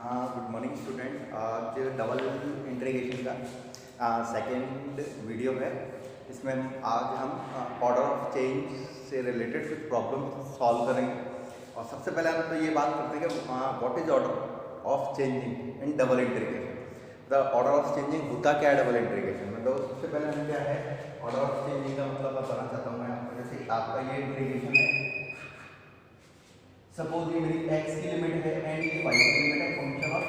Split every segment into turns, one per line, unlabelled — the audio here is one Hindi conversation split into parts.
Good morning student. आज डबल इंटीग्रेशन का सेकंड वीडियो है। इसमें हम ऑर्डर ऑफ चेंज से रिलेटेड कुछ प्रॉब्लम सॉल्व करेंगे। और सबसे पहले हम तो ये बात करते हैं कि what is order of changing in double integration. The order of changing होता क्या है डबल इंटीग्रेशन में। तो सबसे पहले हम क्या है ऑर्डर ऑफ चेंजिंग का मतलब बताना चाहता हूँ मैं आपको। जैसे आपका ये इंटीग्रेशन है, सपोज ये मेरी x की लिमिट है एंड ये y की लिमिट है, function of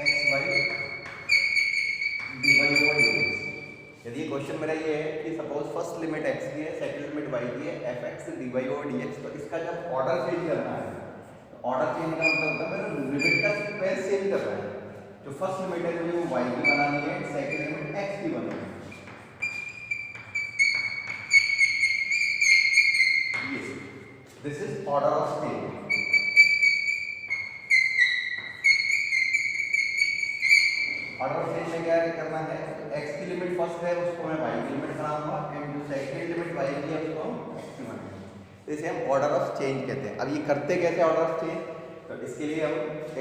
x y dy over dx। यदि ये क्वेश्चन मेरा ये है कि सपोज फर्स्ट लिमिट x की है, सेकंड लिमिट y की है, fx dy ओवर dx, तो इसका जब ऑर्डर चेंज करना है तो ऑर्डर चेंज का मतलब होता है मेरे लिमिट का स्क्वायर चेंज करना है। जो फर्स्ट लिमिट है मुझे वो y की बनानी है, सेकंड लिमिट x की बनानी है। This is order of change. Order of change में क्या करना है, x की लिमिट फर्स्ट है उसको मैं y की लिमिट बनाऊंगा एंड जो सेकंड लिमिट y की है उसको हम x की बनाएंगे। इसे हम ऑर्डर ऑफ चेंज कहते हैं। अब ये करते कैसे ऑर्डर ऑफ चेंज, तो इसके लिए हम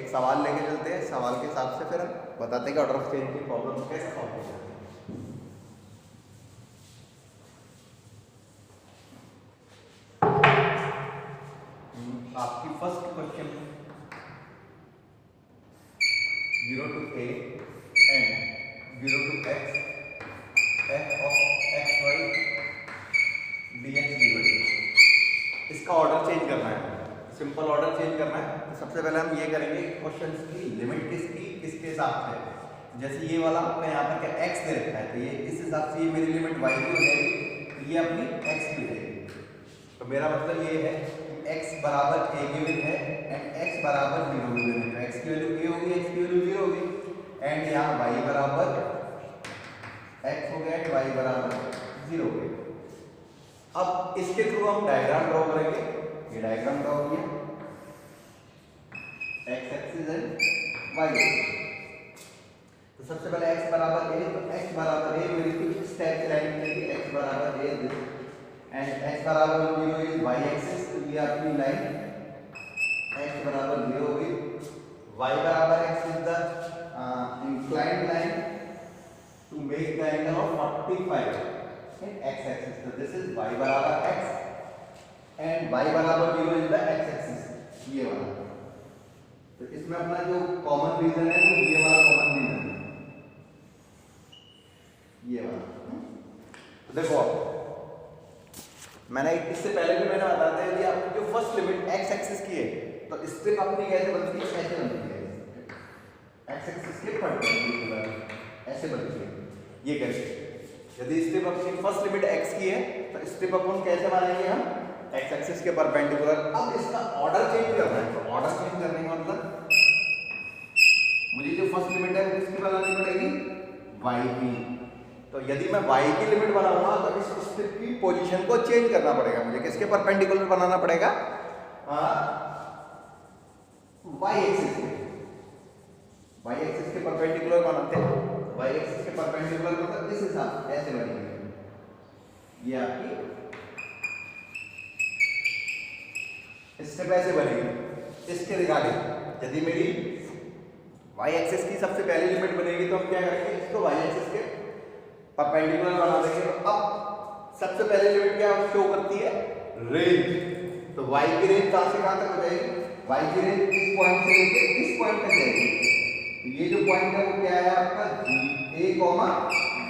एक सवाल लेके चलते हैं। सवाल के हिसाब से फिर हम बताते हैं कि ऑर्डर ऑफ चेंज की प्रॉब्लम कैसे सॉल्व होती है। आपकी first question 0 to a and 0 to x f of x y dx dy। इसका ऑर्डर चेंज करना है, सिंपल ऑर्डर चेंज करना है। तो सबसे पहले हम ये करेंगे क्वेश्चन की लिमिट किसके हिसाब से। जैसे ये वाला आपका यहाँ पर क्या x दे रखा है, तो ये इस हिसाब से ये मेरी लिमिट y की हो जाएगी, तो ये अपनी x की रहेगी। तो मेरा मतलब ये है x बराबर a गिवन है एंड x बराबर 0 गिवन है। तो x की वैल्यू a होगी, x की वैल्यू 0 होगी एंड यहाँ y बराबर x हो गया एंड y बराबर 0 हो गया। अब इसके थ्रू हम डायग्राम ड्रॉ करेंगे। ये डायग्राम ड्रॉ किया, x axis and y axis. तो सबसे पहले x बराबर a, तो x बराबर a मेरी कुछ स्टेप लाइन चलेगी, x बराबर a दिस एंड x बराबर 0 इज y एक्सिस। तो ये आपकी लाइन x बराबर 0 होगी, y बराबर x is the inclined line to make the angle of 45 in x axis. तो दिस इज y बराबर x एंड y बराबर 0 इज द x एक्सिस, ये वाला। तो इसमें अपना जो कॉमन रीजन है वो ये वाला कॉमन रीजन है, ये वाला। तो देखो मैंने इससे पहले भी मैंने बताया था, यदि आपकी जो फर्स्ट लिमिट x एक्सिस की है तो स्ट्रिप अपनी कैसे बनती है, ऐसे बनती है, x एक्सिस के परपेंडिकुलर ऐसे बनती है। ये कैसे, यदि स्ट्रिप अपनी फर्स्ट लिमिट x की है तो स्ट्रिप अपन कैसे बनाएंगे हम, x एक्सिस के परपेंडिकुलर। अब इसका ऑर्डर चेंज करना है, तो ऑर्डर चेंज करने का मतलब मुझे जो फर्स्ट लिमिट है वो किसकी बनानी पड़ेगी, y की। तो यदि मैं y की लिमिट बनाऊंगा तो इस स्ट्रिप की पोजीशन को चेंज करना पड़ेगा मुझे। किसके परपेंडिकुलर बनाना पड़ेगा, y एक्सिस के, y एक्सिस के परपेंडिकुलर बनाते हैं। y एक्सिस के परपेंडिकुलर मतलब इस हिसाब ऐसे बनेगी, ये आपकी स्ट्रिप ऐसे बनेगी। इसके रिगार्डिंग यदि मेरी y एक्सिस की सबसे पहली लिमिट बनेगी तो हम क्या करेंगे, इसको y एक्सिस के परपेंडिकुलर बना देंगे। अब सबसे पहले लिमिट क्या शो करती है, रेंज। तो y की रेंज कहां से कहां तक हो जाएगी, y की रेंज इस पॉइंट से लेके इस पॉइंट तक जाएगी। तो ये जो पॉइंट है वो क्या है आपका a,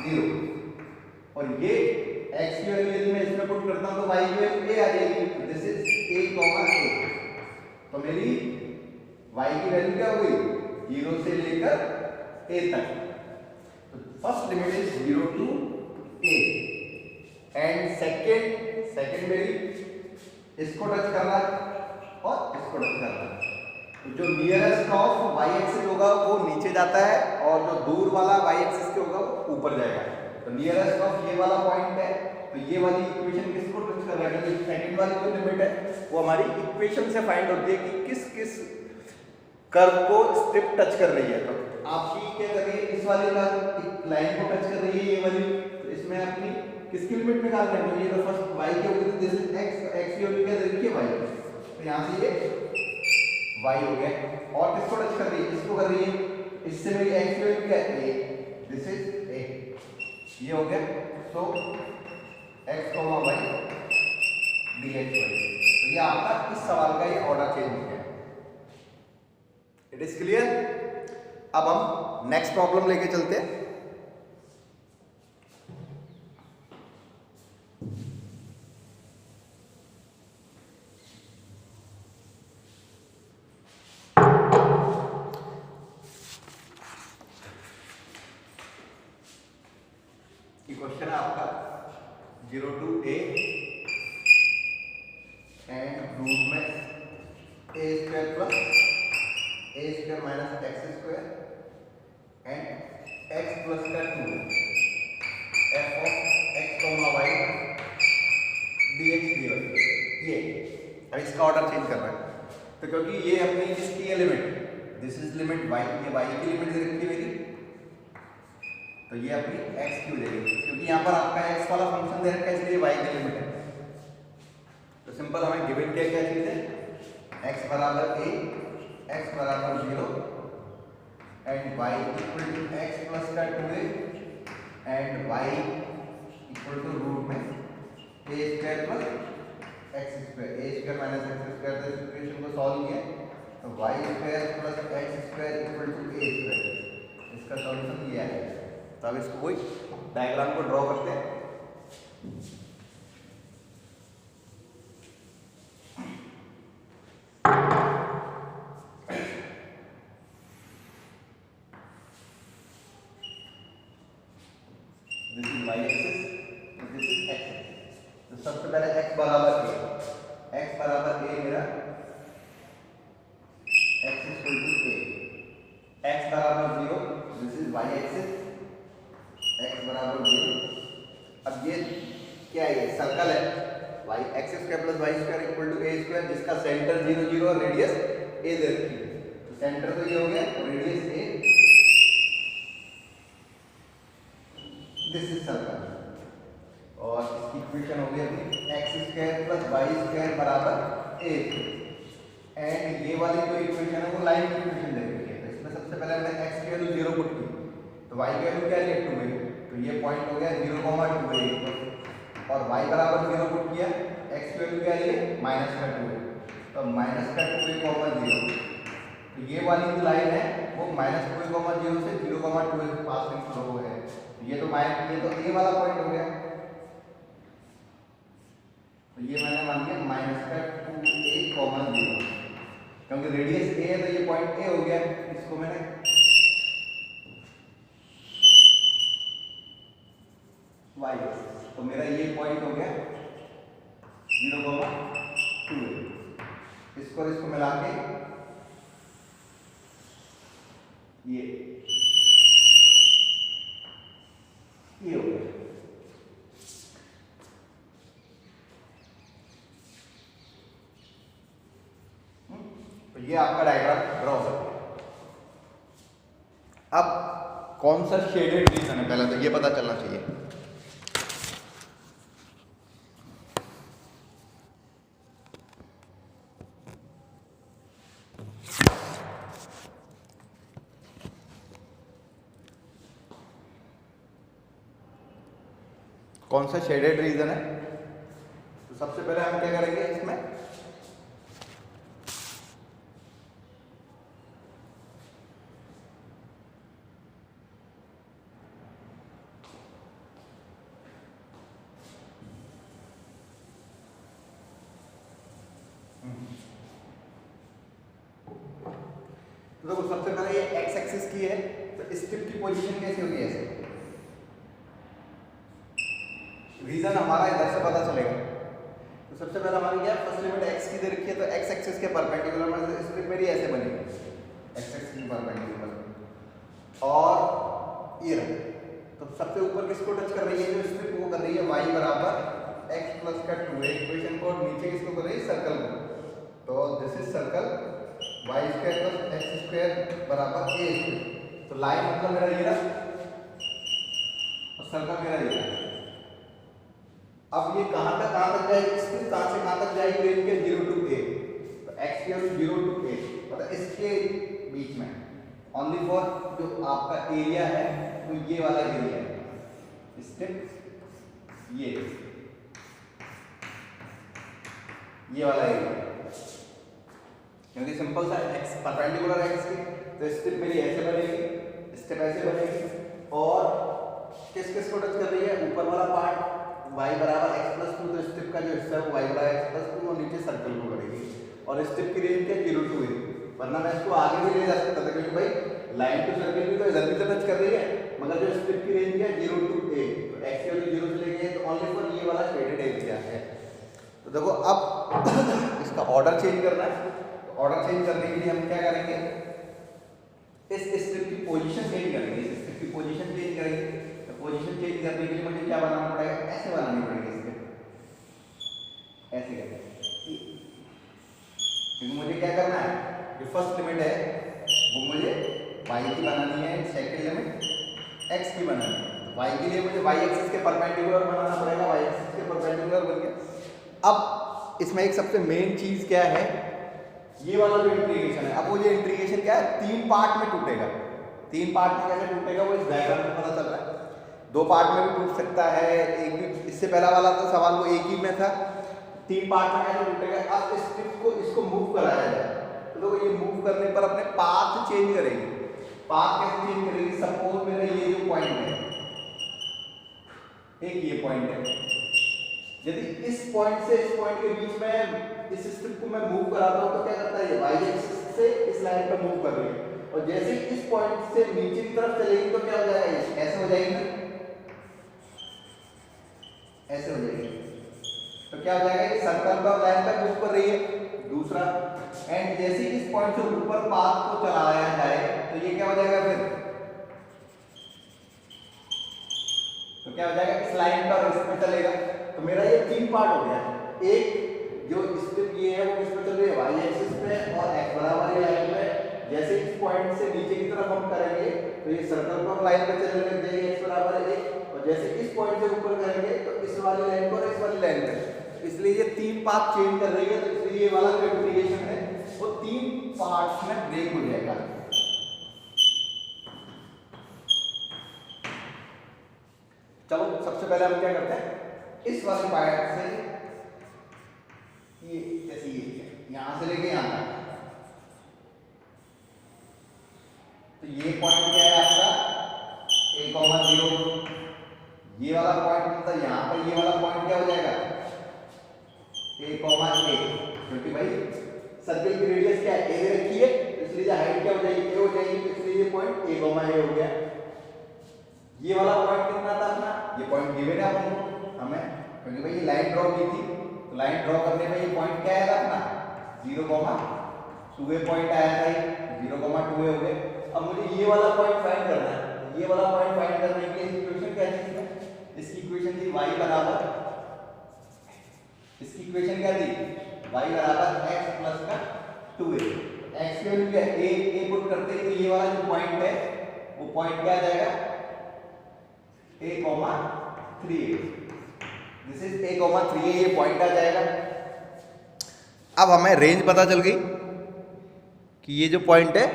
0 और ये x की वैल्यू यदि मैं इसमें पुट करता हूं तो y की वैल्यू a आ जाएगी। दिस इज a, तो मेरी y की वैल्यू क्या हो गई, 0 से लेकर a तक। First limit is 0 to a and second मेरी इसको टच करना और इसको टच करना। तो जो नियरेस्ट ऑफ y एक्सिस होगा वो नीचे जाता है और जो दूर वाला y एक्सिस के होगा वो ऊपर जाएगा। तो नियरेस्ट ऑफ ये वाला पॉइंट है, तो ये वाली इक्वेशन किसको टच कर रहा है, क्योंकि सेकंड वाली जो लिमिट है वो हमारी इक्वेशन से फाइंड होती है कि किस किस कर्व को स्ट्रिप टच कर रही है। तो आपकी क्या कर रही है, इस वाली लाइन को टच कर रही है ये वाली, तो इसमें अपनी किसकी लिमिट निकाल रहे हैं, ये तो फर्स्ट y की होगी, तो दिस इज x, x की वैल्यू क्या दे रखी है y। तो यहां से ये y हो गया, और किसको टच कर रही है, इसको कर रही है, इससे मेरी x वैल्यू क्या है, a, दिस इज a, ये हो गया। सो x, y dx y, तो ये आपका इस सवाल का ये ऑर्डर चेंज हो गया। It is clear. अब हम नेक्स्ट प्रॉब्लम लेके चलते हैं। क्वेश्चन है आपका 0 to a एंड रूट में a square plus a square minus x square and x plus का 2 f of x, y dx dy, ये अब इसका ऑर्डर चेंज कर रहा है। तो क्योंकि ये अपनी इसकी है limit, this is limit y, ये y की लिमिट दे रखी है मेरी, तो ये अपनी x की हो जाएगी, क्योंकि यहाँ पर आपका x वाला फंक्शन दे रखा है इसलिए y की लिमिट है। तो सिंपल हमें गिवन क्या क्या चीज है, x बराबर a, x बराबर 0 and y equal to x plus का 2a and y equal to root में a square plus x square, a square minus x square, तो इस इक्वेशन को सॉल्व किया तो y square plus x square equal to a square, इसका सॉल्यूशन ये है। तो अब इसको कोई डायग्राम को ड्रॉ करते हैं। This is y axis, this is x axis. तो सबसे पहले x बराबर a, x बराबर a मेरा x equal to a, x बराबर 0, this is y axis, x बराबर 0। अब ये क्या है, ये सर्कल है, y x square plus y square equal to a square, जिसका सेंटर 0 0 और रेडियस a दे रखी है। तो सेंटर तो ये हो गया, radius a, this is circle, और इसकी इक्वेशन हो गई x square plus y square बराबर a एंड ये वाली जो इक्वेशन है वो लाइन की इक्वेशन दे रखी है। तो इसमें सबसे पहले हमने x की वैल्यू 0 पुट की, तो y की वैल्यू क्या है 2 है, तो ये पॉइंट हो गया 0, 2 है, और y बराबर 0 पुट किया, x की वैल्यू क्या है माइनस का 2 है, तो माइनस का 2 0। तो ये वाली जो लाइन है वो माइनस 2 0 से 0 2 के पास में फ्लो है। ये तो माइनस, ये तो a वाला पॉइंट हो गया, तो ये मैंने मान लिया माइनस का 2a 0, क्योंकि रेडियस a है तो ये पॉइंट a हो गया, इसको मैंने y एक्सिस, तो मेरा ये पॉइंट हो गया 0, 2a, इसको और इसको मिला के ये हो गया। तो ये आपका डायग्राम ड्रॉ हो गया। अब कौन सा शेडेड रीजन है, पहले तो ये पता चलना चाहिए। कौन सा शेडेड रीजन है, तो सबसे पहले हम क्या करेंगे इसमें, तो देखो सबसे पहले ये x एक्सिस की है, तो स्ट्रिप की पोजीशन कैसी होगी, ऐसे रीजन हमारा इधर से पता चलेगा। तो सबसे पहले हमारी क्या फर्स्ट लिमिट x की दे रखी है, तो x एक्सिस के परपेंडिकुलर में स्ट्रिप मेरी ऐसे बनेगी, x एक्सिस के परपेंडिकुलर, और ये रहा। तो सबसे ऊपर किसको टच कर रही है, जो स्ट्रिप वो कर रही है y बराबर x प्लस का 2 इक्वेशन को, नीचे किसको कर रही है, सर्कल को। तो this is circle y square plus x square बराबर a स्क्वायर। तो लाइन मतलब मेरा ये रहा और सर्कल मेरा ये रहा। अब ये कहां तक जाएगी, स्ट्रिप कहां से कहां तक जाएगी, रेंज के 0 to a, तो x की वैल्यू 0 to a, और ओनली फॉर जो आपका एरिया है वो ये वाला एरिया है, स्टेप ये वाला एरिया, क्योंकि सिंपल सा एक्स परपेंडिकुलर है इसकी, तो स्टेप मेरी ऐसे बनेगी, स्टेप ऐसे बनेगी, और किस किस को टच कर रही है, ऊपर वाला पार्ट y बराबर x+2, तो स्टेप का जो हिस्सा है वो y बराबर x+2, और नीचे सर्कल को करेगी, और स्टेप की रेंज क्या 0 to a, वरना मैं इसको आगे भी ले जा सकता था, क्योंकि भाई लाइन टू सर्कल भी तो इधर भी तो टच कर रही है, मगर जो स्टेप की रेंज क्या 0 to a, तो x की वैल्यू 0 से लेके तो ओनली फॉर ये वाला शेडेड एरिया है। तो देखो अब इसका ऑर्डर चेंज करना है, तो ऑर्डर चेंज करने के लिए हम क्या करेंगे, इस स्ट्रिप की पोजीशन चेंज करेंगे, इस स्ट्रिप की पोजीशन चेंज करेंगे। तो पोजीशन चेंज करने के लिए मुझे क्या बनाना पड़ेगा, ऐसे बनानी पड़ेगी स्ट्रिप, ऐसे करके, क्योंकि मुझे क्या करना है, जो फर्स्ट लिमिट है वो मुझे y की बनानी है, सेकंड लिमिट x की बनानी है। तो y के लिए मुझे y एक्सिस के परपेंडिकुलर बनाना पड़ेगा, y एक्सिस के परपेंडिकुलर बन गया। अब इसमें एक सबसे मेन चीज क्या है, ये वाला जो इंटीग्रेशन है, अब वो ये इंटीग्रेशन क्या है 3 पार्ट में टूटेगा। 3 पार्ट में कैसे टूटेगा वो इस डायग्राम में पता चल रहा है, 2 पार्ट में भी टूट सकता है, एक भी, इससे पहला वाला तो सवाल वो एक ही में था, 3 पार्ट में कैसे टूटेगा। अब इस स्ट्रिप को इसको मूव कराया जाए, तो देखो ये मूव करने पर अपने पाथ चेंज करेगी। पाथ कैसे चेंज करेगी, सपोज मेरा ये जो पॉइंट है, एक ये पॉइंट है, यदि इस पॉइंट से इस पॉइंट के बीच में इस स्ट्रिप को मैं मूव कराता हूं तो क्या करता है, ये y एक्सिस से इस लाइन पर मूव कर रही है, और जैसे ही इस पॉइंट से नीचे की तरफ चलेगी तो क्या हो जाएगा, ऐसे हो जाएगी, ऐसे हो जाएगी, तो क्या हो जाएगा, ये सर्कल पर लाइन पर मूव कर रही है। दूसरा, एंड जैसे ही इस पॉइंट से ऊपर पाथ को चलाया जाए तो ये क्या हो जाएगा, फिर तो क्या हो जाएगा, इस लाइन पर इस पे चलेगा। तो मेरा ये 3 पार्ट हो गया, एक जो स्ट्रिप ये है वो किस पे चल रही है, y एक्सिस पे और x बराबर ये लाइन पे, जैसे इस पॉइंट से नीचे की तरफ हम करेंगे तो ये सर्कल पर लाइन पे चलने लग जाएगी x बराबर 1, और जैसे इस पॉइंट से ऊपर करेंगे तो इस वाली लाइन पर और इस वाली लाइन पे, इसलिए ये 3 पाथ चेंज कर रही है, तो इसलिए ये वाला जो इंटीग्रेशन है वो 3 पार्ट्स में ब्रेक हो जाएगा। चलो सबसे पहले हम क्या करते हैं, इस वाले पार्ट से ये जैसे ये यहां से लेके यहां तक, तो ये पॉइंट क्या है आपका a,0, ये वाला पॉइंट मतलब यहां पर ये वाला पॉइंट क्या हो जाएगा a,a, क्योंकि भाई सर्कल की रेडियस क्या है a रखी है, इसलिए हाइट क्या हो जाएगी a हो जाएगी, इसलिए ये पॉइंट a,a हो गया। ये वाला पॉइंट कितना था अपना, ये पॉइंट गिवन है अपन हमें, क्योंकि भाई ये लाइन ड्रॉ की थी, तो लाइन ड्रॉ करने में ये पॉइंट क्या आया था अपना 0,2a पॉइंट आया था, 0,2a हो गए। अब मुझे ये वाला पॉइंट फाइंड करना है, ये वाला पॉइंट फाइंड करने के लिए इक्वेशन क्या थी, इसकी इक्वेशन थी y बराबर, इसकी इक्वेशन क्या थी, y बराबर x प्लस का 2a, x की वैल्यू क्या है a पुट करते ही तो ये वाला जो पॉइंट है वो पॉइंट क्या आ जाएगा a,3a, दिस इज a,3a, ये पॉइंट आ जाएगा। अब हमें रेंज पता चल गई कि ये जो पॉइंट है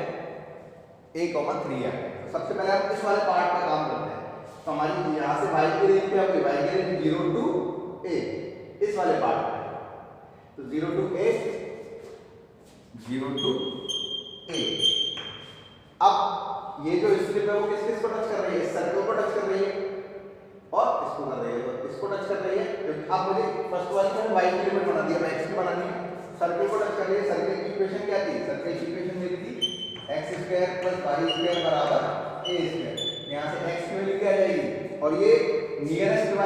a,3 है। सबसे पहले हम इस वाले पार्ट पे काम करते हैं, तो हमारी यहां से y की रेंज क्या होगी, y की रेंज 0 to a, इस वाले पार्ट पे, तो 0 to a, 0 to a। अब ये जो स्ट्रिप है वो किस किस को टच कर रही है, इस सर्कल को टच कर रही है और इसको कर रही है, तो इसको टच कर रही है। तो अब मुझे फर्स्ट वाली में y की लिमिट बना दी है, मैं x की बनानी है, सर्कल को टच कर रही है। सर्कल की इक्वेशन क्या थी, सर्कल की इक्वेशन मेरी थी x² + y² बराबर a², यहां से x की वैल्यू क्या आ जाएगी, और ये नियरेस्ट y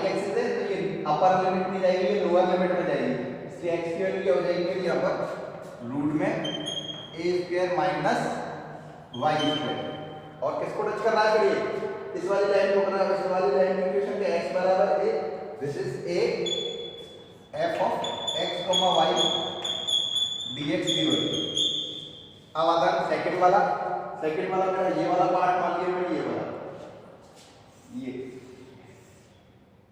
एक्सिस है, तो ये अपर लिमिट में जाएगी, ये लोअर लिमिट में जाएगी, इसलिए x की वैल्यू क्या हो जाएगी मेरी यहां पर रूट में a² - y²। और किसको टच करना है, फिर ये इस वाली लाइन को करना है, इस वाली लाइन की इक्वेशन क्या, x बराबर a, this is a f of x, y dx dy। अब आता है सेकंड वाला मेरा ये वाला पार्ट मान लिया मैंने,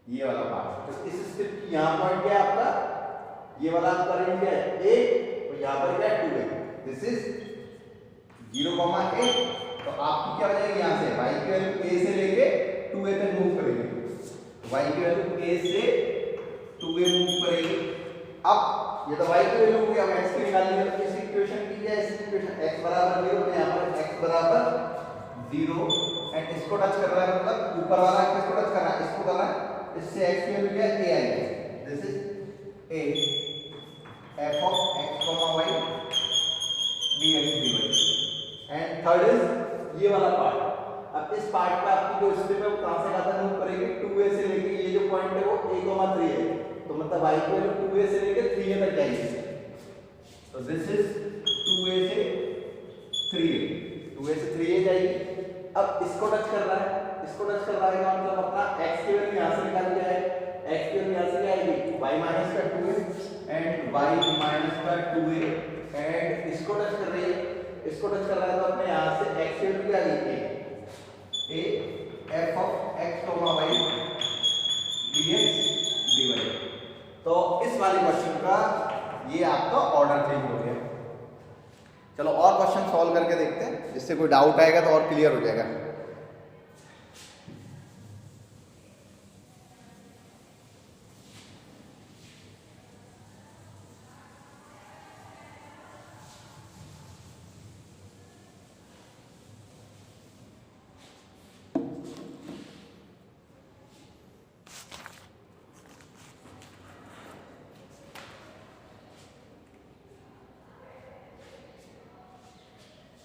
ये वाला पार्ट, तो इस स्ट्रिप की यहां पॉइंट क्या है आपका, ये वाला आपका रेंज क्या है a, और यहां पर क्या है 2a, दिस इज 0,a, तो आपकी क्या हो जाएगी यहाँ से y की वैल्यू a से लेके 2a तक मूव करेगी, y की वैल्यू a से 2a मूव करेगी। अब ये तो y की वैल्यू हो गया, अब x की निकालेंगे तो इस इक्वेशन की क्या, इस इक्वेशन x बराबर 0 में यहाँ पर x बराबर 0 एंड इसको टच कर रहा है, मतलब ऊपर वाला किसको टच कर रहा है, इसको कर रहा है, इससे x की वैल्यू क्या है, a आएगी। This is a f of x, y dx dy and third is ये वाला पार्ट। अब इस पार्ट पे आपकी जो स्ट्रिप है वो कहां से कहां तक मूव करेगी, 2a से लेके ये जो पॉइंट है वो a, 3 है, तो मतलब y की वैल्यू 2a से लेके 3a तक जाएगी। तो दिस इज 2a से 3a, 2a से 3a जाएगी। अब इसको टच कर रहा है, इसको टच कर रहा है का मतलब अपना x की वैल्यू यहां से निकाल के आए, x की वैल्यू यहां से क्या आएगी, y माइनस का 2a एंड y माइनस का 2a एंड इसको टच कर रही है, इसको टच कर रहा है तो अपने यहां से x की वैल्यू क्या आ गई, a f of x, y dx dy। तो इस वाले क्वेश्चन का ये आपका ऑर्डर चेंज हो गया। चलो और क्वेश्चन सॉल्व करके देखते हैं, जिससे कोई डाउट आएगा तो और क्लियर हो जाएगा।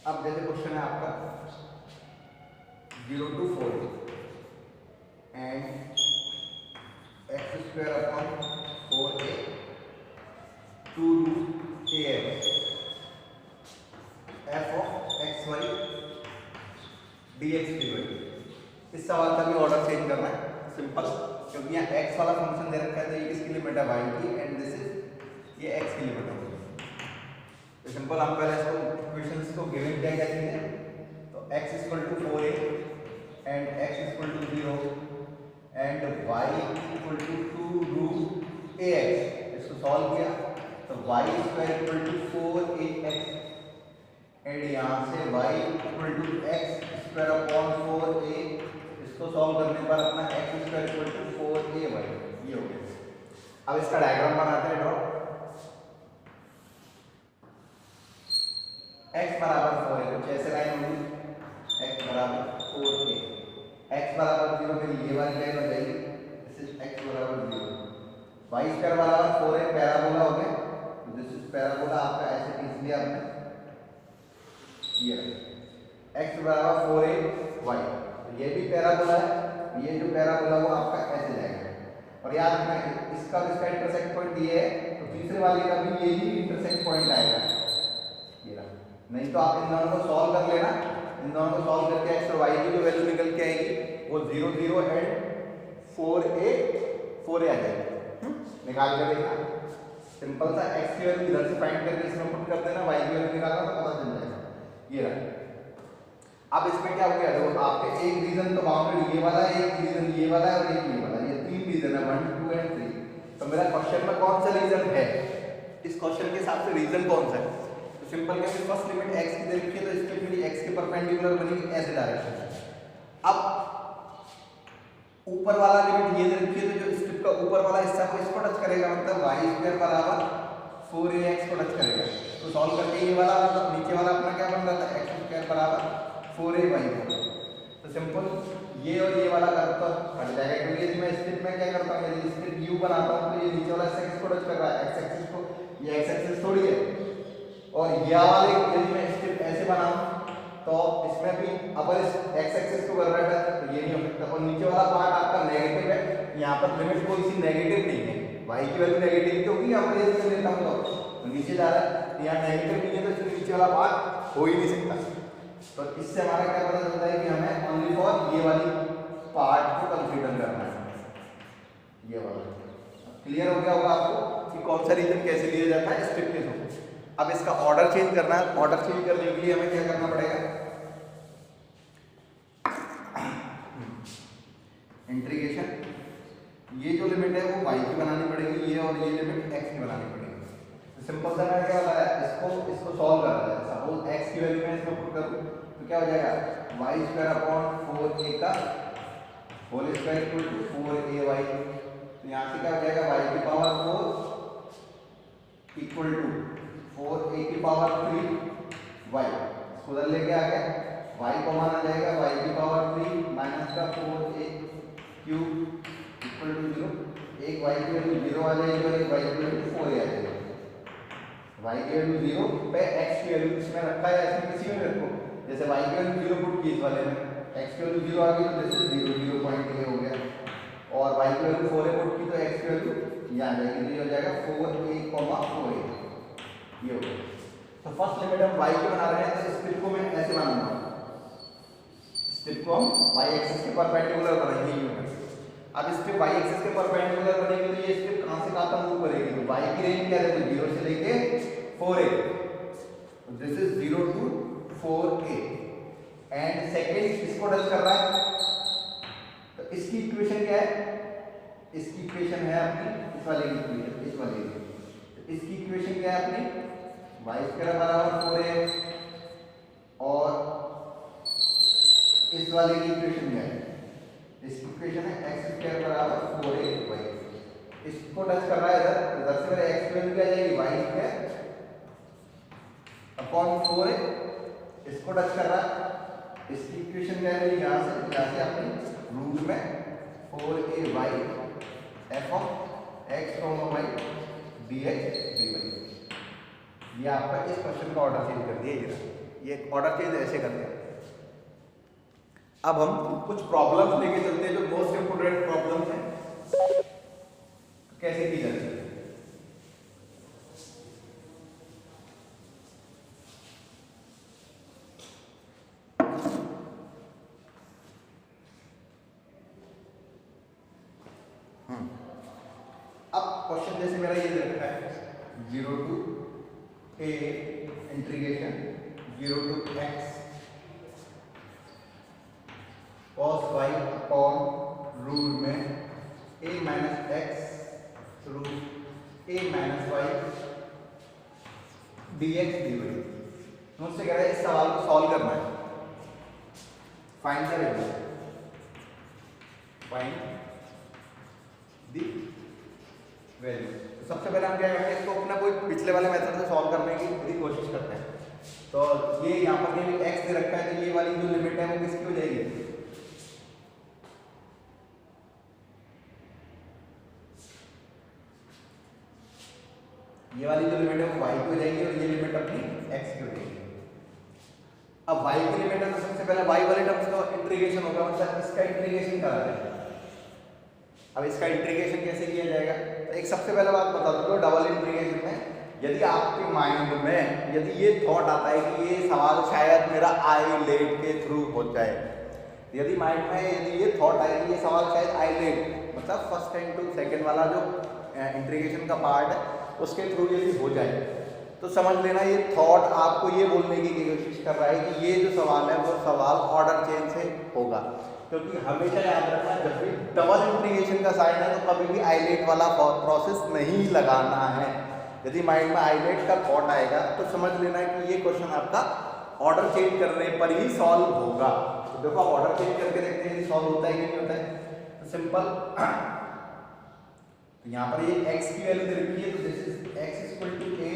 अब जैसे क्वेश्चन है आपका 0 to 4 and x square upon 4a 2 root ax f of x y dx dy। इस सवाल का भी ऑर्डर चेंज करना है, सिंपल, क्योंकि यहाँ x वाला फंक्शन दे रखा है तो ये किसकी लिमिट है, y की, एंड दिस इज ये x की लिमिट है। तो सिंपल हम पहले इसको इक्वेशंस को गिवन क्या कहते हैं, तो x equal to 4a and x equal to 0 and y equal to 2 root ax, इसको सॉल्व किया तो y square equal to 4ax and यहाँ से y equal to x square upon 4a, इसको सॉल्व करने पर अपना x square equal to 4ay ये हो गया। अब इसका डायग्राम बनाते हैं, ड्रॉ। x बराबर 4 है, कुछ ऐसे लाइन होगी, x बराबर 4a, x बराबर 0 मेरी ये वाली लाइन हो जाएगी, दिस इज x बराबर 0, y स्क्वायर बराबर 4a पैराबोला हो गया, दिस इज पैराबोला आपका ऐसे खींच लिया आपने, ये x बराबर 4a y, तो ये भी पैराबोला है, ये जो पैराबोला वो आपका ऐसे जाएगा। और याद रखना इसका इसका इंटरसेक्ट पॉइंट ये है, तो तीसरे वाले का भी यही इंटरसेक्ट पॉइंट आएगा, ये रहा। नहीं तो आप इन दोनों को सॉल्व कर लेना, इन दोनों को सॉल्व करके x और y की जो वैल्यू निकल के आएगी वो 0 0 एंड 4a आ जाएगी, निकाल के देखना, सिंपल सा। x की वैल्यू इधर से फाइंड करके इसमें पुट कर देना, y की वैल्यू निकालना तो पता चल जाएगा, ये रहा। अब इसमें क्या हो गया, देखो आपके एक रीजन तो बाउंडेड ये वाला है, एक रीजन ये वाला है और एक ये वाला, ये तीन रीजन है, 1 2 एंड 3। तो मेरा क्वेश्चन में कौन सा रीजन है, इस क्वेश्चन के हिसाब से रीजन कौन सा है, सिंपल क्या है, फर्स्ट लिमिट x की दे रखी है तो इसके लिए x के परपेंडिकुलर बनेगी ऐसे डायरेक्शन में। अब ऊपर वाला लिमिट ये दे रखी है तो जो स्ट्रिप का ऊपर वाला हिस्सा को इसको टच करेगा, मतलब y स्क्वायर बराबर 4ax को टच करेगा, तो सॉल्व करके ये वाला मतलब नीचे वाला अपना क्या बन रहा था, x स्क्वायर बराबर 4ay। तो सिंपल ये और ये वाला कर तो हट जाएगा, क्योंकि यदि मैं स्ट्रिप में क्या करता हूँ, यदि स्ट्रिप u बनाता हूँ तो ये नीचे वाला x को टच कर रहा है, x एक्सिस को, ये x एक्सिस थोड़ी है, और ये वाले यदि मैं स्ट्रिप ऐसे बनाऊं तो इसमें भी अपर इस x एक्सिस को कर रहा है तो ये नहीं हो सकता, और नीचे वाला पार्ट आपका नेगेटिव है, यहाँ पर लिमिट कोई सी नेगेटिव नहीं है, y की वैल्यू नेगेटिव क्योंकि यहाँ पर यदि मैं लेता हूँ तो नीचे जा रहा है, यहाँ नेगेटिव नहीं है तो इसमें नीचे वाला पार्ट हो ही नहीं सकता। तो इससे हमारा क्या पता चलता है कि हमें ओनली फॉर ये वाली पार्ट को कंसीडर करना है, ये वाला। क्लियर हो गया होगा आपको कि कौन सा रीजन कैसे लिया जाता है स्ट्रिप के थ्रू। अब इसका ऑर्डर चेंज करना है, ऑर्डर चेंज करने के लिए हमें क्या करना पड़ेगा, इंटीग्रेशन, ये जो लिमिट है वो y की बनानी पड़ेगी, ये और ये लिमिट x की बनानी पड़ेगी। तो सिंपल सा मैं क्या बताया, इसको सॉल्व कर रहा है, सपोज x की की वैल्यू मैं इसमें पुट करूं तो क्या हो जाएगा वाई स्क्वायर अपॉन 4a का whole square equal to 4ay। तो यहाँ से क्या हो जाएगा वाई की पावर 4 इक्वल टू 4a की पावर 3y। इसको उधर लेके आ गया y को माना जाएगा y की पावर 3 माइनस का 4a क्यूब इक्वल टू 0। एक y की वैल्यू 0 आ जाएगी और एक y की वैल्यू 4a आ जाएगी। y की वैल्यू 0 पे x की वैल्यू इसमें रखा है ऐसे किसी में रखो, जैसे y की वैल्यू 0 पुट की इस वाले में, x की वैल्यू 0 आ गई तो दिस इज 0.a हो गया, और y की वैल्यू 4a पुट की तो x की वैल्यू ये आ जाएगी, तो ये हो जाएगा 4a, 4a ये हो गया। तो फर्स्ट लिमिट हम y की बना रहे हैं, तो इस स्ट्रिप को मैं ऐसे बनाऊंगा, स्ट्रिप को हम y एक्सिस के परपेंडिकुलर बनाएंगे यूं। अब स्ट्रिप y एक्सिस के परपेंडिकुलर बनेगी तो ये स्ट्रिप कहां से कहां तक मूव करेगी, तो y की रेंज क्या है, तो 0 से लेके 4a, this is 0 to 4a and second इसको टच कर रहा है, तो इसकी इक्वेशन क्या है, इसकी इक्वेशन है अपनी इस वाले की इक्वेशन, इस वाले की, तो इसकी इक्वेशन क्या है अपनी y स्क्वायर बराबर 4a और इस वाले की इक्वेशन क्या है, इसकी इक्वेशन है x स्क्वायर बराबर 4ay। इसको टच कर रहा है इधर, इधर से मेरा x वैल्यू क्या आ जाएगी y स्क्वायर अपॉन 4a, इसको टच कर रहा है, इसकी इक्वेशन क्या है यहाँ से अपनी रूट में 4ay f of x, y dx dy। ये आपका इस क्वेश्चन का ऑर्डर चेंज कर दिया, ये ऑर्डर चेंज ऐसे कर दिया। अब हम कुछ प्रॉब्लम्स लेके चलते हैं जो मोस्ट इंपोर्टेंट प्रॉब्लम्स हैं, कैसे की जाती है। अब क्वेश्चन जैसे मेरा ये रखा है 0 to a integration 0 to x cos y upon root में a minus x root a minus y dx dy। मुझसे कह रहा है इस सवाल को सॉल्व करना है, find the value, find the value. तो सबसे पहले हम क्या करते हैं, इसको अपना कोई पिछले वाले मेथड से सॉल्व करने की पूरी कोशिश करते हैं। तो ये यहाँ पर ये x दे रखा है, तो ये वाली जो लिमिट है वो किसकी हो जाएगी, ये वाली जो लिमिट है वो y की हो जाएगी और ये लिमिट अपनी x की हो जाएगी। अब y की लिमिट है तो सबसे पहले y वाले टर्म्स का इंटीग्रेशन होगा, मतलब इसका इंटीग्रेशन करा जाएगा। अब इसका इंटीग्रेशन कैसे किया जाएगा, तो एक सबसे पहले बात बता दो, डबल इंटीग्रेशन में यदि आपके माइंड में यदि ये थॉट आता है कि ये सवाल शायद मेरा आईलेट के थ्रू हो जाए, यदि माइंड में यदि ये थॉट आए कि ये सवाल शायद आईलेट मतलब फर्स्ट एंड टू सेकंड वाला जो इंटीग्रेशन का पार्ट है उसके थ्रू यदि हो जाए, तो समझ लेना ये थॉट आपको ये बोलने की कोशिश कर रहा है कि ये जो सवाल है वो सवाल ऑर्डर चेंज से होगा। क्योंकि हमेशा याद रखना जब भी डबल इंटीग्रेशन का साइन है तो कभी भी आईलेट वाला प्रोसेस नहीं लगाना है। यदि माइंड में आईलेट का थॉट आएगा तो समझ लेना कि ये क्वेश्चन आपका ऑर्डर चेंज करने पर ही सॉल्व होगा। तो देखो ऑर्डर चेंज करके देखते हैं सॉल्व होता है कि नहीं होता है। तो सिंपल, तो यहाँ पर ये x की वैल्यू दे रखी है, तो this is x equal to a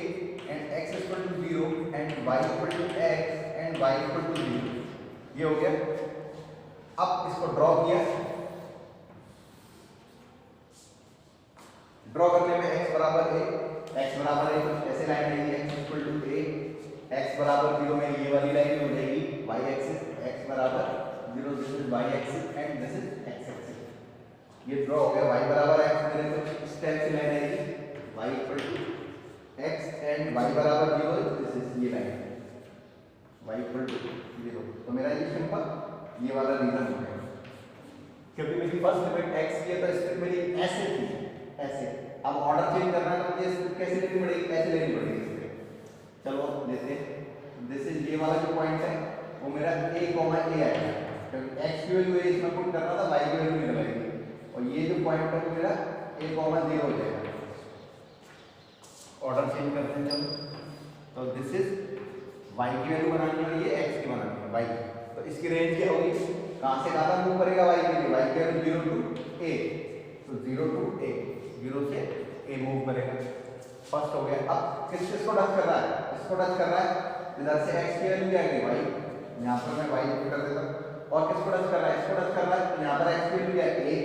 and x equal to 0 and y equal to x and y equal to 0, ये हो गया। अब इसको ड्रॉ किया, ड्रॉ करने में x बराबर a, x बराबर a ऐसे लाइन रहेगी, x equal to a, x बराबर 0 में ये वाली लाइन हो जाएगी y एक्सिस, x बराबर 0 this is y axis and this is x axis. ये ड्रॉ हो गया, y बराबर x मेरे को इस टाइप से लाइन आएगी, y equal to x and y बराबर 0 दिस इज ये लाइन y इक्वल टू 0। तो मेरा ये सिंपल ये वाला रीजन हो गया, क्योंकि मेरी फर्स्ट लिमिट x की है तो स्ट्रिप मेरी ऐसे थी, ऐसे। अब ऑर्डर चेंज करना है तो मुझे स्ट्रिप कैसे लेनी पड़ेगी, ऐसे लेनी पड़ेगी। चलो लेते हैं, दिस इज ये वाला जो पॉइंट है वो मेरा a, a आएगा, क्योंकि x की वैल्यू इसमें पुट करना था, y की वैल्यू निकलेगी, और ये जो पॉइंट है वो मेरा a, 0 हो जाएगा। ऑर्डर चेंज करते हैं चलो, तो दिस इज y की वैल्यू बनानी है और ये x की बनानी है y। तो इसकी रेंज क्या होगी, कहाँ से कहाँ तक मूव करेगा y के लिए, y की वैल्यू 0 टू a, तो 0 टू a, 0 से a मूव करेगा। फर्स्ट हो गया। अब किसको टच कर रहा है, इसको टच कर रहा है, इधर से x की वैल्यू क्या आएगी y, यहाँ पर मैं y पुट कर देता हूँ। और किसको टच कर रहा है, इसको टच कर रहा है, तो यहाँ पर x की वैल्यू क्या है a,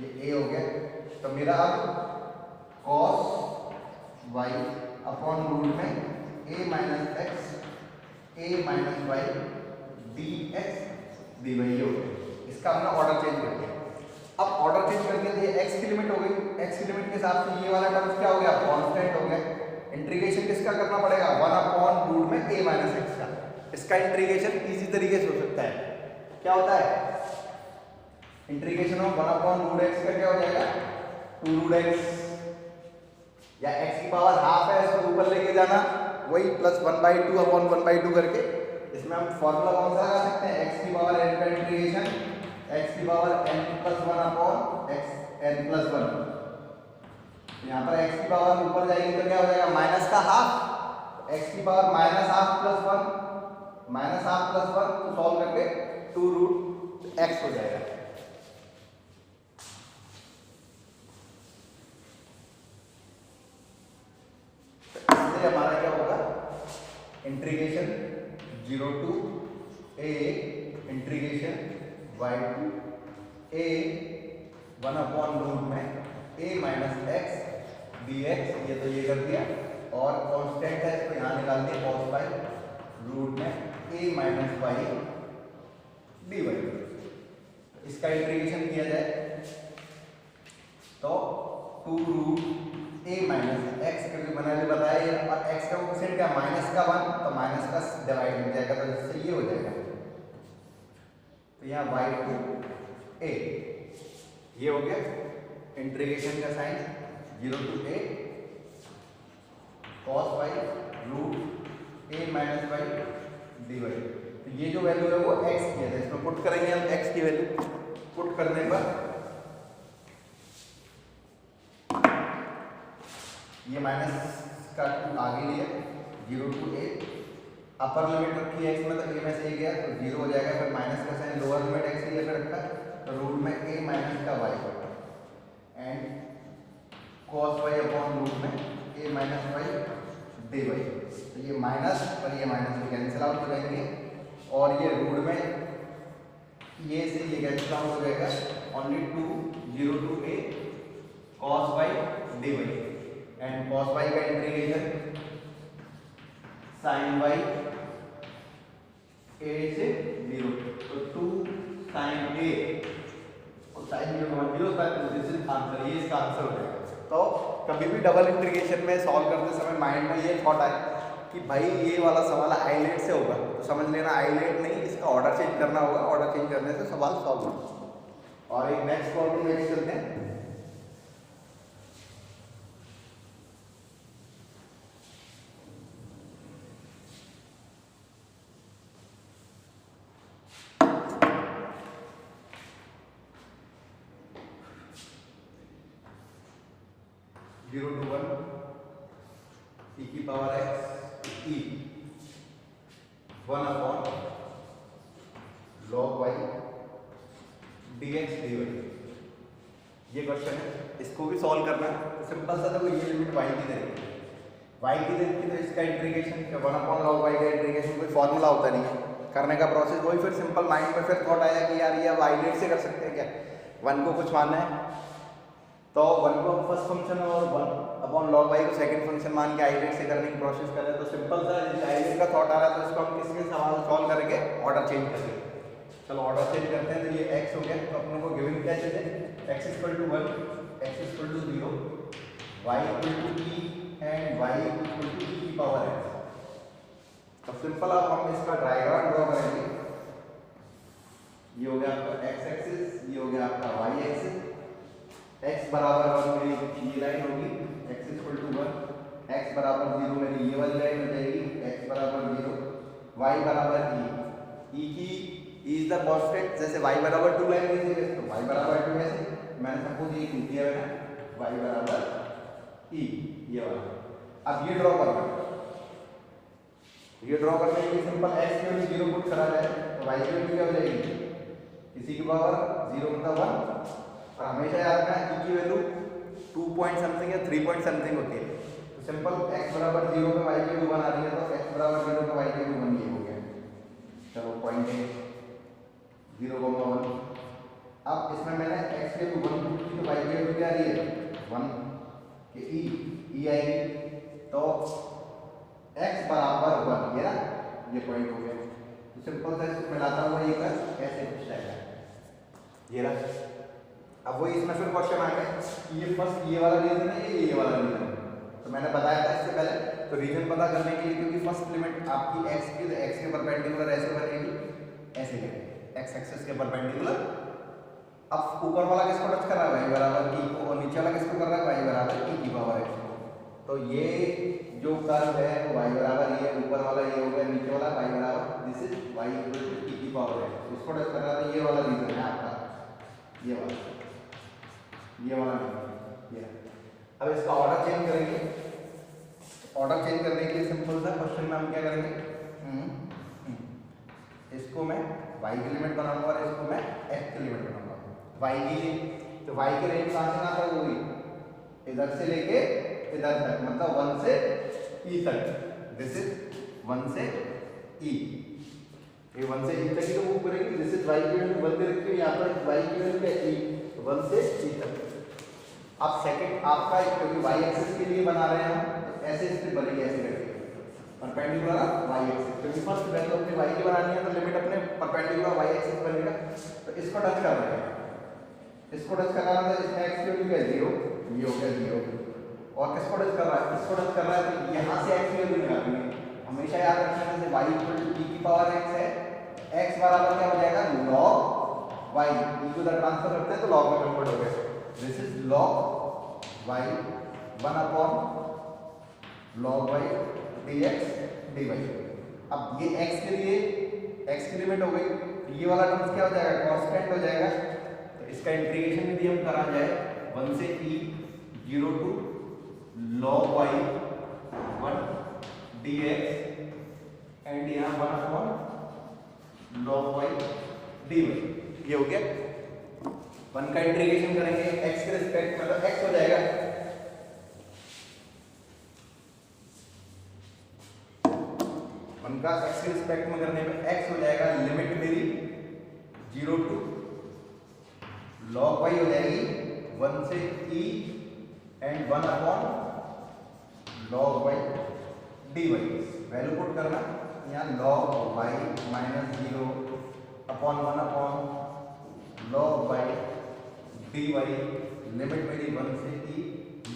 ये a हो गया। तो मेरा अब cos y अपॉन रूट में a minus x a minus y dx dy हो गया। इसका हमने ऑर्डर चेंज कर दिया। अब ऑर्डर चेंज कर दिया, ये x की लिमिट हो गई, x की लिमिट के हिसाब से ये वाला टर्म क्या हो गया, कांस्टेंट हो गया। इंटीग्रेशन किसका करना पड़ेगा, 1 अपॉन रूट में a माइनस x का। इसका इंटीग्रेशन इजी तरीके से हो सकता है, क्या होता है, integration of 1 upon root x का क्या हो जाएगा 2 रूट x, या x की पावर हाफ है इसको ऊपर लेके जाना, वही प्लस 1/2 अपॉन 1/2 करके। इसमें हम फॉर्मूला कौन सा लगा सकते हैं, x की पावर n का इंटीग्रेशन x की power n plus 1 upon x n plus 1। यहाँ पर x की पावर ऊपर जाएगी तो क्या हो जाएगा माइनस का हाफ, x की power minus half plus 1, minus half plus 1, तो सॉल्व करके 2 रूट x हो जाएगा। इससे हमारा क्या होगा, integration 0 to a integration y to a 1 upon root में a माइनस x dx, ये तो ये कर दिया, और कांस्टेंट है इसको यहाँ निकाल दिया cos phi रूट में a माइनस y dy। इसका इंटीग्रेशन किया जाए तो 2 रूट a माइनस x, क्योंकि मैंने अभी बताया और x का कोएफिशिएंट क्या माइनस का 1, तो माइनस का डिवाइड हो जाएगा, तो इससे ये हो जाएगा, तो यहाँ y टू a, ये हो गया इंटीग्रेशन का sine 0 to a cos y root a minus y dy। तो ये जो वैल्यू है वो x की है, इसमें पुट करेंगे हम x की वैल्यू, पुट करने पर ये माइनस का 2 आगे लिया 0 टू a, अपर लिमिट रखी है x में, तो a में से a गया तो 0 हो जाएगा, फिर माइनस का साइन लोअर लिमिट x की जगह रखा तो रूट में a माइनस का y and cos y upon root में a माइनस y dy। तो ये माइनस और ये माइनस में कैंसिल आउट हो जाएंगे, और ये रूट में ये से ये कैंसिल आउट हो जाएगा, only 2 0 to a cos y dy and cos y का इंटीग्रेशन sin y a से 0, तो 2 sin a और sin 0 दिस इज आंसर, ये इसका आंसर हो जाएगा। तो कभी भी डबल इंटीग्रेशन में सॉल्व करते समय माइंड में ये थॉट आए कि भाई ये वाला सवाल आइलेट से होगा, तो समझ लेना आइलेट नहीं, इसका ऑर्डर चेंज करना होगा, ऑर्डर चेंज करने से सवाल सॉल्व होगा। और एक नेक्स्ट प्रॉब्लम लेके चलते हैं। जीरो टू 1 e की power x e 1 upon log y dx dy, ये क्वेश्चन है, इसको भी सॉल्व करना है। तो सिंपल सा देखो, ये लिमिट y की देंगे, y की देंगे तो इसका इंटीग्रेशन 1 अपॉन log y का इंटीग्रेशन कोई फॉर्मूला होता नहीं है, करने का प्रोसेस वही। फिर सिंपल माइंड में फिर थॉट आया कि यार ये अब आइलेट से कर सकते हैं क्या, 1 को कुछ मानना है तो 1 को फर्स्ट फंक्शन और 1 अपॉन log y को सेकंड फंक्शन मान के आइलेट से करने की प्रोसेस कर रहे हैं। तो सिंपल सा आइलेट का थॉट आ रहा है, तो इसको हम किसके सवाल सॉल्व करके ऑर्डर चेंज करेंगे। चलो ऑर्डर चेंज करते हैं। तो ये x हो गया, तो अपने को गिवन क्या चाहिए, x equal to 1, x equal to 0, y equal to e and y equal to e की पावर x। तो सिंपल अब हम इसका डायग्राम ड्रॉ करेंगे। ये हो गया आपका x एक्सिस, ये हो गया आपका y एक्सिस। x बराबर 1 मेरी ये लाइन होगी, x इक्वल टू 1, x बराबर 0 मेरी ये वाली लाइन हो जाएगी, x बराबर 0, y बराबर e की e इज द कांस्टेंट, जैसे y बराबर 2 लाइन लिखी है तो y बराबर 2 ऐसे मैंने सपोज ये लिख दिया है ना, y बराबर e ये वाला। अब ये ड्रॉ करना, ये ड्रॉ करने के लिए सिंपल x की वैल्यू 0 पुट करा जाए तो y की वैल्यू क्या हो जाएगी, इसी की पावर 0 मतलब 1, और हमेशा याद रखना e की वैल्यू 2 पॉइंट समथिंग या 3 पॉइंट समथिंग होती है। तो सिंपल x बराबर 0 पे y की वैल्यू 1 आ रही है तो x बराबर 0 पे y की वैल्यू 1 ये हो गया। चलो पॉइंट है 0,1। अब इसमें मैंने x की वैल्यू 1 पुट की तो y की वैल्यू क्या आ रही है 1 के e आएगी, तो x बराबर 1 ये ना, ये पॉइंट हो गया। तो सिंपल सा इसको मिलाता हुआ ये कर ऐसे कुछ आएगा ये रहा। अब वही इसमें फिर क्वेश्चन आ गया कि ये फर्स्ट ये वाला रीजन है ये वाला रीजन है, तो मैंने बताया था इससे पहले। तो रीजन पता करने के लिए, क्योंकि फर्स्ट लिमिट आपकी x की, तो x के परपेंडिकुलर ऐसे बनेगी, ऐसे लेंगे x एक्सिस के परपेंडिकुलर। अब ऊपर वाला किसको टच कर रहा है y बराबर e को, और नीचे वाला किसको कर रहा है y बराबर e की पावर x को। तो ये जो कर्व है वो y बराबर ये, ऊपर वाला ये हो गया, नीचे वाला y बराबर this is y equal to e की पावर x। इसको टच कर रहा है, ये वाला रीजन है आपका, ये वाला ये। अब इसका ऑर्डर चेंज करेंगे। ऑर्डर चेंज करने के लिए सिंपल सा क्वेश्चन में हम क्या करेंगे, इसको मैं y की लिमिट बनाऊंगा और इसको मैं x की लिमिट बनाऊंगा। y की लिए तो y की रेंज कहां से कहां तक होगी, इधर से लेके इधर तक, मतलब 1 से e तक। दिस इज 1 से e, ये 1 से e तक ही तो मूव करेगी। दिस इज y की वैल्यू 1 दे रखी है, यहाँ पर y की वैल्यू क्या e, 1 से e तक। अब सेकंड आपका, क्योंकि y एक्सिस के लिए बना रहे हैं हम, तो ऐसे स्ट्रिप बनेगी ऐसे करके परपेंडिकुलर y एक्सिस, क्योंकि फर्स्ट वैल्यू अपने y की बनानी है तो लिमिट अपने परपेंडिकुलर y एक्सिस बनेगा। तो इसको टच कर रहे हैं, इसको टच कर रहा है तो इसमें x की वैल्यू क्या है 0, ये हो गया 0। और किसको टच कर रहा है, इसको टच कर रहा है तो यहाँ से x की वैल्यू निकालनी है। हमेशा याद रखना जैसे y इक्वल टू e की पावर x है, x बराबर क्या हो जाएगा log y, e को इधर ट्रांसफर करते हैं तो log में कन्वर्ट हो गया। This is log y 1 upon log y dx dy। अब ये x के लिए x की लिमिट हो गई, ये वाला टर्म्स क्या हो जाएगा कांस्टेंट हो जाएगा। तो इसका इंटीग्रेशन यदि हम करा जाए 1 से e 0 to log y 1 dx and यहाँ 1 अपॉन log y dy, ये हो गया। 1 का इंटीग्रेशन करेंगे x के रिस्पेक्ट में, मतलब x हो जाएगा 1 का x के रिस्पेक्ट में करने में x हो जाएगा लिमिट मेरी 0 टू log y हो जाएगी 1 से e and 1 upon log y dy। Value put करना यहाँ log y minus 0 upon 1 upon log y dy, limit मेरी 1 से e,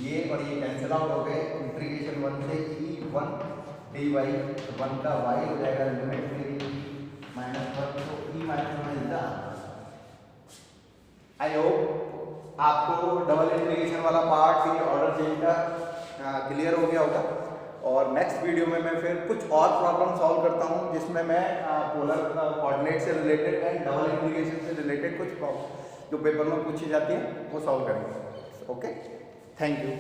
ये और ये कैंसिल आउट हो गए, इंटीग्रेशन 1 से e 1 dy, 1 का y हो जाएगा लिमिट मेरी माइनस 1 तो e माइनस 1 मिलता। आई होप आपको डबल इंटीग्रेशन वाला पार्ट, ये ऑर्डर चेंज का क्लियर हो गया होगा। और नेक्स्ट वीडियो में मैं फिर कुछ और प्रॉब्लम सॉल्व करता हूँ जिसमें मैं पोलर कोऑर्डिनेट से रिलेटेड एंड डबल इंटीग्रेशन से रिलेटेड कुछ जो पेपर में पूछी जाती है वो सॉल्व करेंगे। Okay, thank you.